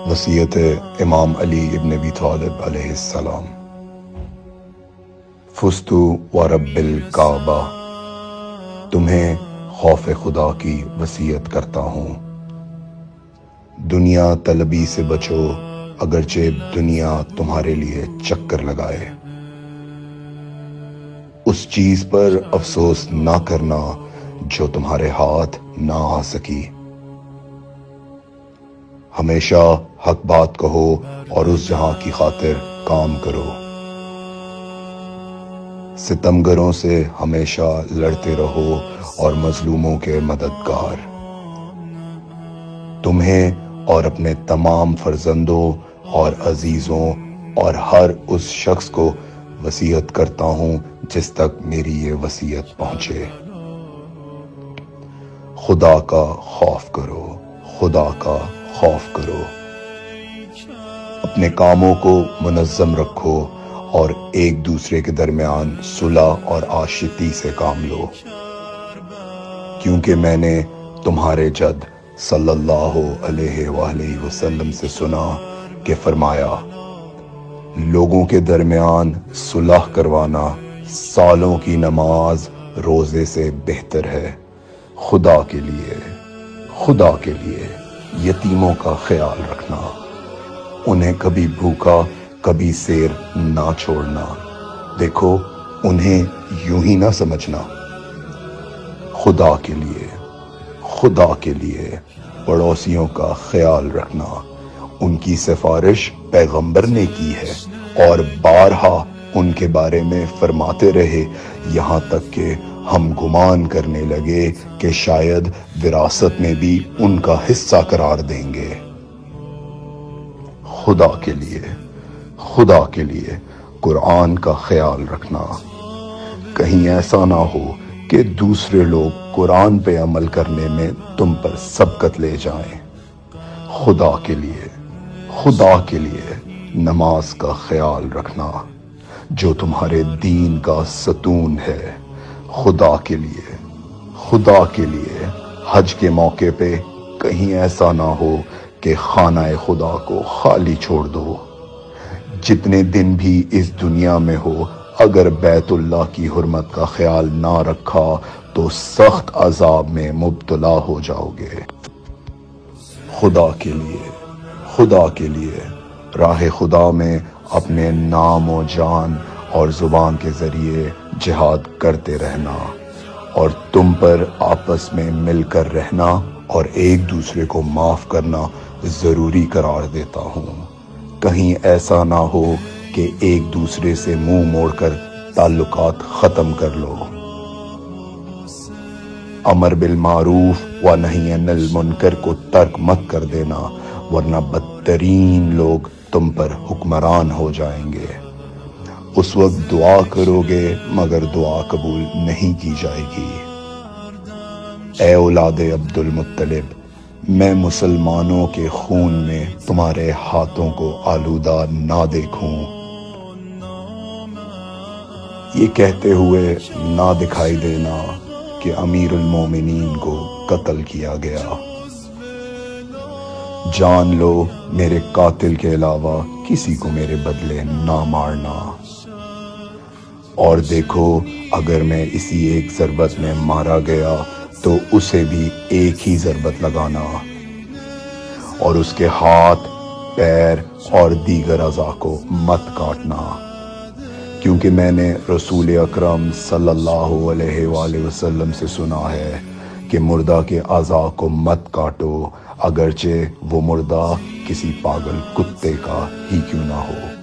وصیت امام علی ابن ابی طالب علیہ السلام۔ فزت ورب الکعبہ، تمہیں خوف خدا کی وصیت کرتا ہوں۔ دنیا طلبی سے بچو، اگرچہ دنیا تمہارے لیے چکر لگائے۔ اس چیز پر افسوس نہ کرنا جو تمہارے ہاتھ نہ آ سکی۔ ہمیشہ حق بات کہو اور اس جہاں کی خاطر کام کرو۔ ستمگروں سے ہمیشہ لڑتے رہو اور مظلوموں کے مددگار۔ تمہیں اور اپنے تمام فرزندوں اور عزیزوں اور ہر اس شخص کو وصیت کرتا ہوں جس تک میری یہ وصیت پہنچے۔ خدا کا خوف کرو، خدا کا خوف کرو۔ اپنے کاموں کو منظم رکھو اور ایک دوسرے کے درمیان صلح اور آشتی سے کام لو، کیونکہ میں نے تمہارے جد صلی اللہ علیہ وآلہ وسلم سے سنا کہ فرمایا، لوگوں کے درمیان صلح کروانا سالوں کی نماز روزے سے بہتر ہے۔ خدا کے لیے یتیموں کا خیال رکھنا، انہیں کبھی بھوکا کبھی سیر نہ چھوڑنا۔ دیکھو، انہیں یوں ہی نہ سمجھنا۔ خدا کے لیے پڑوسیوں کا خیال رکھنا۔ ان کی سفارش پیغمبر نے کی ہے اور بارہا ان کے بارے میں فرماتے رہے، یہاں تک کہ ہم گمان کرنے لگے کہ شاید وراثت میں بھی ان کا حصہ قرار دیں گے۔ خدا کے لیے قرآن کا خیال رکھنا۔ کہیں ایسا نہ ہو کہ دوسرے لوگ قرآن پہ عمل کرنے میں تم پر سبقت لے جائیں۔ خدا کے لیے نماز کا خیال رکھنا جو تمہارے دین کا ستون ہے۔ خدا کے لیے حج کے موقع پہ کہیں ایسا نہ ہو کہ خانہ خدا کو خالی چھوڑ دو۔ جتنے دن بھی اس دنیا میں ہو، اگر بیت اللہ کی حرمت کا خیال نہ رکھا تو سخت عذاب میں مبتلا ہو جاؤ گے۔ خدا کے لیے راہ خدا میں اپنے نام و جان اور زبان کے ذریعے جہاد کرتے رہنا، اور تم پر آپس میں مل کر رہنا اور ایک دوسرے کو معاف کرنا ضروری قرار دیتا ہوں۔ کہیں ایسا نہ ہو کہ ایک دوسرے سے منہ موڑ کر تعلقات ختم کر لو۔ امر بالمعروف و نہی عن المنکر کو ترک مت کر دینا، ورنہ بدترین لوگ تم پر حکمران ہو جائیں گے۔ اس وقت دعا کرو گے مگر دعا قبول نہیں کی جائے گی۔ اے اولاد عبد المطلب، میں مسلمانوں کے خون میں تمہارے ہاتھوں کو آلودہ نہ دیکھوں۔ یہ کہتے ہوئے نہ دکھائی دینا کہ امیر المومنین کو قتل کیا گیا۔ جان لو میرے قاتل کے علاوہ کسی کو میرے بدلے نہ مارنا، اور دیکھو اگر میں اسی ایک ضربت میں مارا گیا تو اسے بھی ایک ہی ضربت لگانا، اور اس کے ہاتھ، پیر اور دیگر اعضاء کو مت کاٹنا، کیونکہ میں نے رسول اکرم صلی اللہ علیہ وآلہ وسلم سے سنا ہے کہ مردہ کے اعضاء کو مت کاٹو، اگرچہ وہ مردہ کسی پاگل کتے کا ہی کیوں نہ ہو۔